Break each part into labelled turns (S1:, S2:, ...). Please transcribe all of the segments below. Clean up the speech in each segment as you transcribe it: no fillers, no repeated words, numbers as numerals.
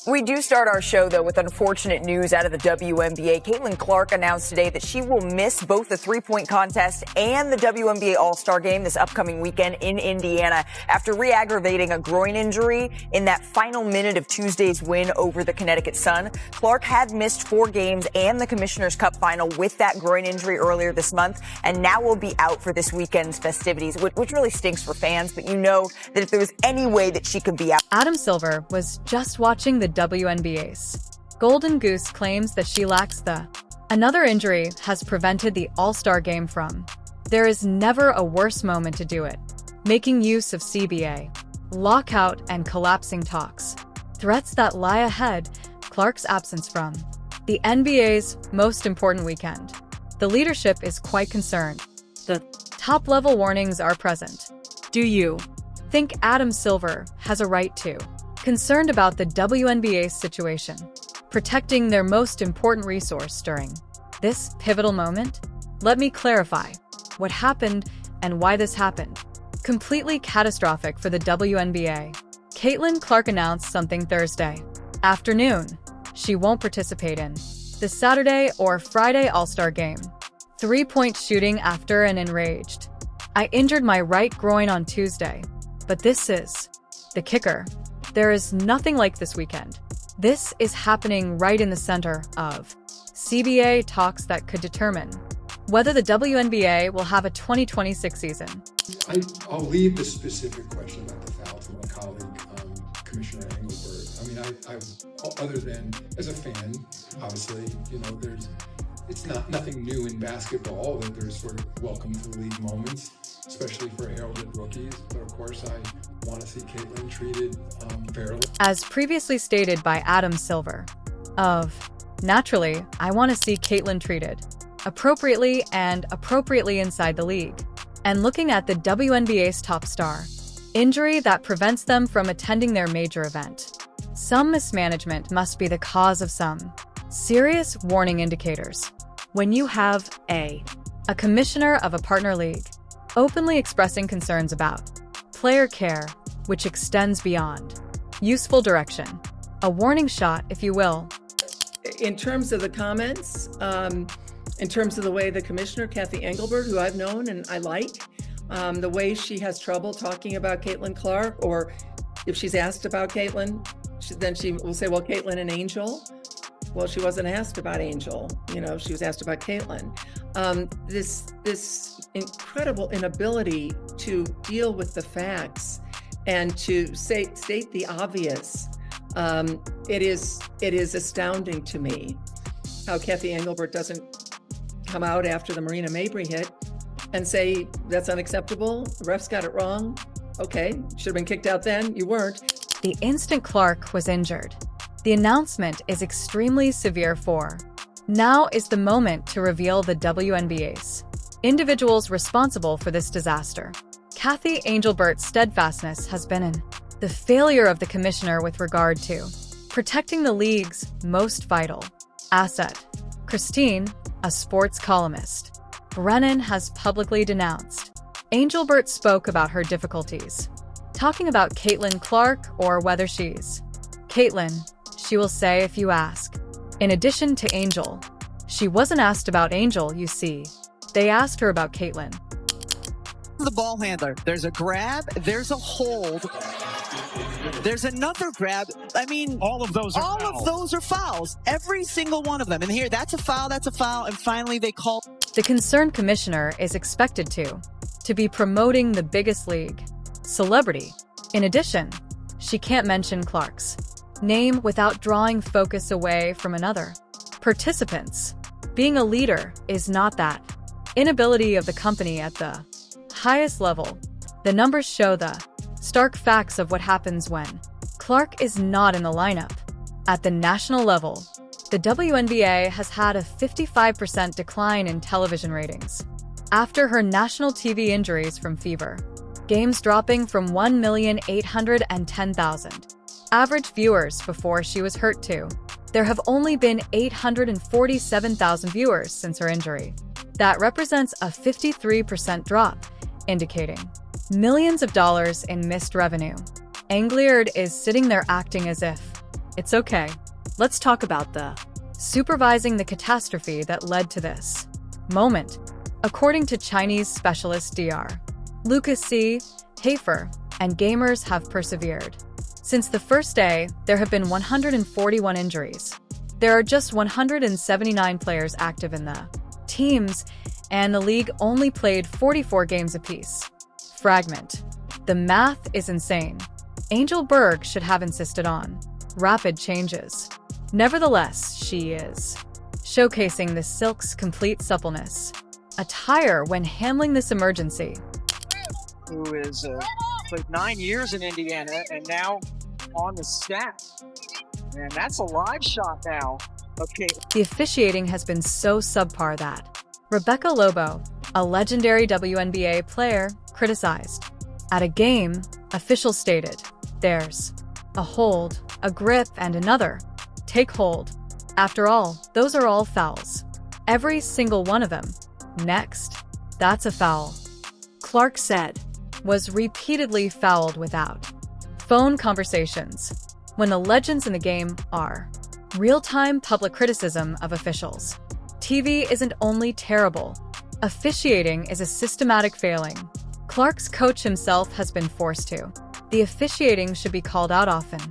S1: We do start our show, though, with unfortunate news out of the WNBA. Caitlin Clark announced today that she will miss both the three-point contest and the WNBA All-Star Game this upcoming weekend in Indiana after re-aggravating a groin injury in that final minute of Tuesday's win over the Connecticut Sun. Clark had missed 4 games and the Commissioner's Cup final with that groin injury earlier this month, and now will be out for this weekend's festivities, which really stinks for fans, but you know that if there was any way that she could be out.
S2: Adam Silver was just watching the WNBA's Golden Goose claims that she lacks the another injury has prevented the All-Star Game from. There is never a worse moment to do it. Making use of CBA, lockout and collapsing talks. Threats that lie ahead, Clark's absence from the NBA's most important weekend. The leadership is quite concerned. The top-level warnings are present. Do you think Adam Silver has a right to? Concerned about the WNBA's situation, protecting their most important resource during this pivotal moment? Let me clarify what happened and why this happened. Completely catastrophic for the WNBA. Caitlin Clark announced something Thursday afternoon. She won't participate in the Saturday or Friday All-Star Game. 3-point shooting after an enraged. I injured my right groin on Tuesday, but this is the kicker. There is nothing like this weekend. This is happening right in the center of CBA talks that could determine whether the WNBA will have a 2026 season.
S3: I'll leave the specific question about the foul to my colleague, Commissioner Engelbert. I mean, I other than as a fan, obviously, you know, it's nothing new in basketball that there's sort of welcome to the league moments, especially for heralded rookies. But of course, I want to see Caitlin treated fairly.
S2: As previously stated by Adam Silver, naturally, I want to see Caitlin treated appropriately and appropriately inside the league. And looking at the WNBA's top star, injury that prevents them from attending their major event. Some mismanagement must be the cause of some serious warning indicators. When you have a commissioner of a partner league openly expressing concerns about player care, which extends beyond useful direction, a warning shot, if you will.
S4: In terms of the comments, in terms of the way the commissioner, Kathy Engelbert, who I've known and I like, the way she has trouble talking about Caitlin Clark, or if she's asked about Caitlin, then she will say, well, Caitlin and Angel. Well, she wasn't asked about Angel, you know, she was asked about Caitlin. This incredible inability to deal with the facts and to state the obvious. It is astounding to me how Kathy Engelbert doesn't come out after the Marina Mabry hit and say, that's unacceptable, the refs got it wrong. Okay, should have been kicked out then, you weren't.
S2: The instant Clark was injured, the announcement is extremely severe for. Now is the moment to reveal the WNBA's individuals responsible for this disaster. Kathy Engelbert's steadfastness has been in the failure of the commissioner with regard to protecting the league's most vital asset. Christine, a sports columnist, Brennan has publicly denounced. Engelbert spoke about her difficulties, talking about Caitlin Clark or whether she's Caitlin, she will say if you ask. In addition to Angel, she wasn't asked about Angel, you see. They asked her about Caitlin.
S5: The ball handler. There's a grab, there's a hold, there's another grab. I mean, all of those are fouls. Every single one of them. And here, that's a foul, and finally they call.
S2: The concerned commissioner is expected to be promoting the biggest league celebrity. In addition, she can't mention Clark's name without drawing focus away from another participants. Being a leader is not that inability of the company at the highest level. The numbers show the stark facts of what happens when Clark is not in the lineup. At the national level, the WNBA has had a 55% decline in television ratings after her national TV injuries from fever. Games dropping from 1,810,000 average viewers before she was hurt to. There have only been 847,000 viewers since her injury. That represents a 53% drop, indicating millions of dollars in missed revenue. Engelbert is sitting there acting as if It's okay. Let's talk about the supervising the catastrophe that led to this moment. According to Chinese specialist Dr. Lucas C. Hafer, and gamers have persevered. Since the first day, there have been 141 injuries. There are just 179 players active in the teams, and the league only played 44 games apiece. Fragment. The math is insane. Angel Berg should have insisted on rapid changes. Nevertheless, she is showcasing the Silk's complete suppleness. Attire when handling this emergency.
S5: Who is played 9 years in Indiana and now on the staff. And that's a live shot now. Okay.
S2: The officiating has been so subpar that Rebecca Lobo, a legendary WNBA player, criticized. At a game, officials stated, "There's a hold, a grip, and another. Take hold. After all, those are all fouls. Every single one of them. Next, that's a foul." Clark said, was repeatedly fouled without phone conversations. When the legends in the game are real-time public criticism of officials. TV isn't only terrible. Officiating is a systematic failing. Clark's coach himself has been forced to. The officiating should be called out often.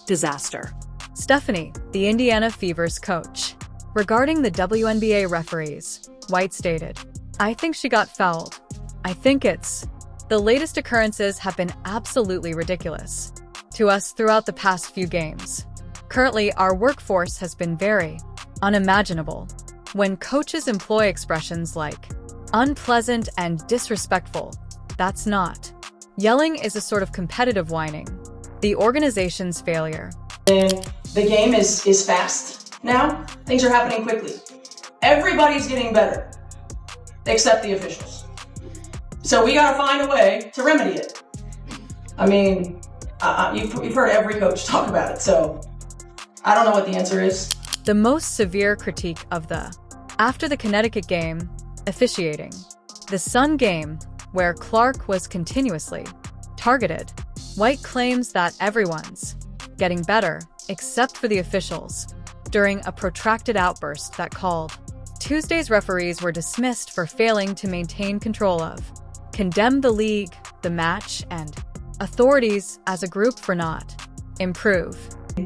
S2: Disaster. Stephanie, the Indiana Fever's coach. Regarding the WNBA referees, White stated, "I think she got fouled. I think it's..." The latest occurrences have been absolutely ridiculous to us throughout the past few games. Currently, our workforce has been very unimaginable. When coaches employ expressions like unpleasant and disrespectful, that's not. Yelling is a sort of competitive whining. The organization's failure.
S6: The game is fast now. Things are happening quickly. Everybody's getting better, except the officials. So we gotta find a way to remedy it. I mean, you've heard every coach talk about it, so I don't know what the answer is.
S2: The most severe critique of after the Connecticut game, officiating. The Sun game, where Clark was continuously targeted. White claims that everyone's getting better, except for the officials, during a protracted outburst that called. Tuesday's referees were dismissed for failing to maintain control of, condemn the league, the match, and authorities as a group for not improve.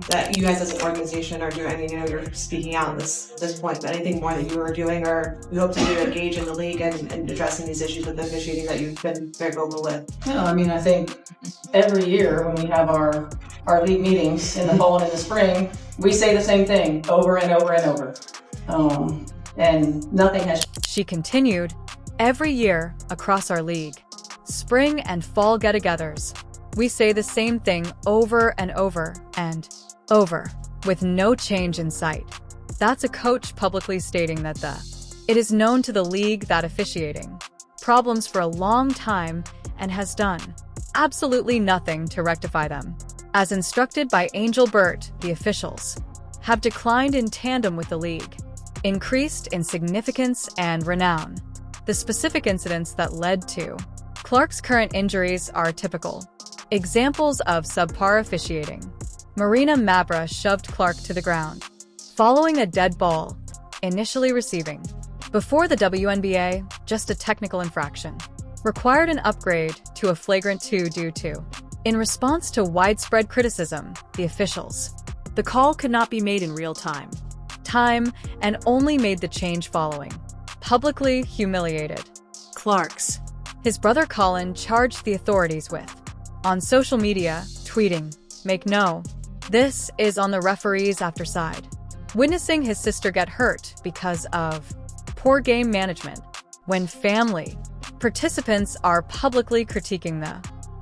S7: That you guys as an organization are doing. I mean, you're speaking out at this point, but anything more that you are doing or you hope to do to engage in the league and addressing these issues with the officiating that you've been very vocal with?
S6: Yeah, I mean, I think every year when we have our league meetings in the fall and in the spring, we say the same thing over and over and over. And nothing has.
S2: She continued, every year across our league, spring and fall get-togethers, we say the same thing over and over and over, with no change in sight. That's a coach publicly stating that it is known to the league that officiating problems for a long time and has done absolutely nothing to rectify them. As instructed by Angel Burt, the officials have declined in tandem with the league, increased in significance and renown. The specific incidents that led to Clark's current injuries are typical examples of subpar officiating. Marina Mabra shoved Clark to the ground, following a dead ball, initially receiving. Before the WNBA, just a technical infraction required an upgrade to a flagrant 2 due to, in response to widespread criticism, the officials. The call could not be made in real time, and only made the change following. Publicly humiliated. Clark's. His brother Colin charged the authorities with, on social media, tweeting, "Make no. This is on the referees after side." Witnessing his sister get hurt because of poor game management. When family participants are publicly critiquing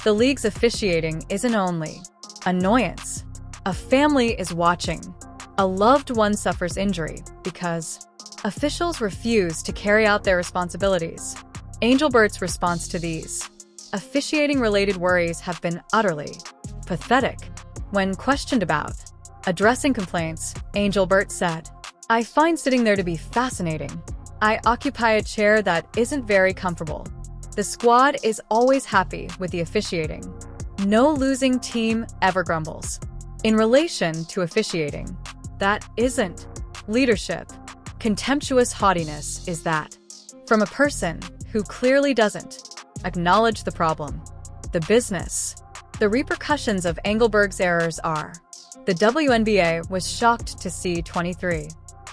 S2: the league's officiating isn't only annoyance. A family is watching. A loved one suffers injury because officials refuse to carry out their responsibilities. Angel Burt's response to these officiating-related worries have been utterly pathetic. When questioned about addressing complaints, Angel Burt said, "I find sitting there to be fascinating. I occupy a chair that isn't very comfortable. The squad is always happy with the officiating. No losing team ever grumbles." In relation to officiating, that isn't leadership. Contemptuous haughtiness is that. From a person who clearly doesn't acknowledge the problem. The business. The repercussions of Engelberg's errors are: the WNBA was shocked to see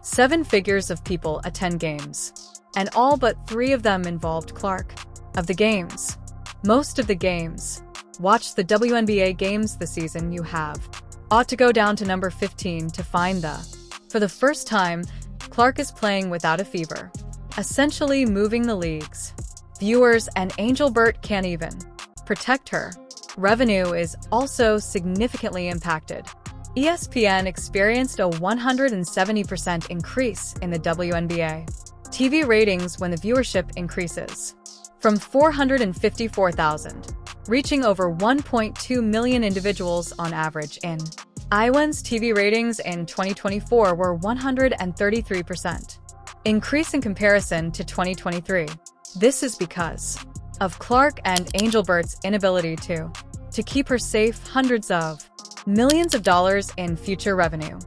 S2: 7 figures of people attend games, and all but 3 of them involved Clark. Of the games, most of the games, watch the WNBA games this season you have, ought to go down to number 15 to find for the first time, Clark is playing without a fever, essentially moving the leagues. Viewers and Engelbert can't even protect her. Revenue is also significantly impacted. ESPN experienced a 170% increase in the WNBA TV ratings when the viewership increases from 454,000, reaching over 1.2 million individuals on average in IWN's TV ratings in 2024 were 133% increase in comparison to 2023. This is because of Clark and Engelbert's inability to keep her safe hundreds of millions of dollars in future revenue.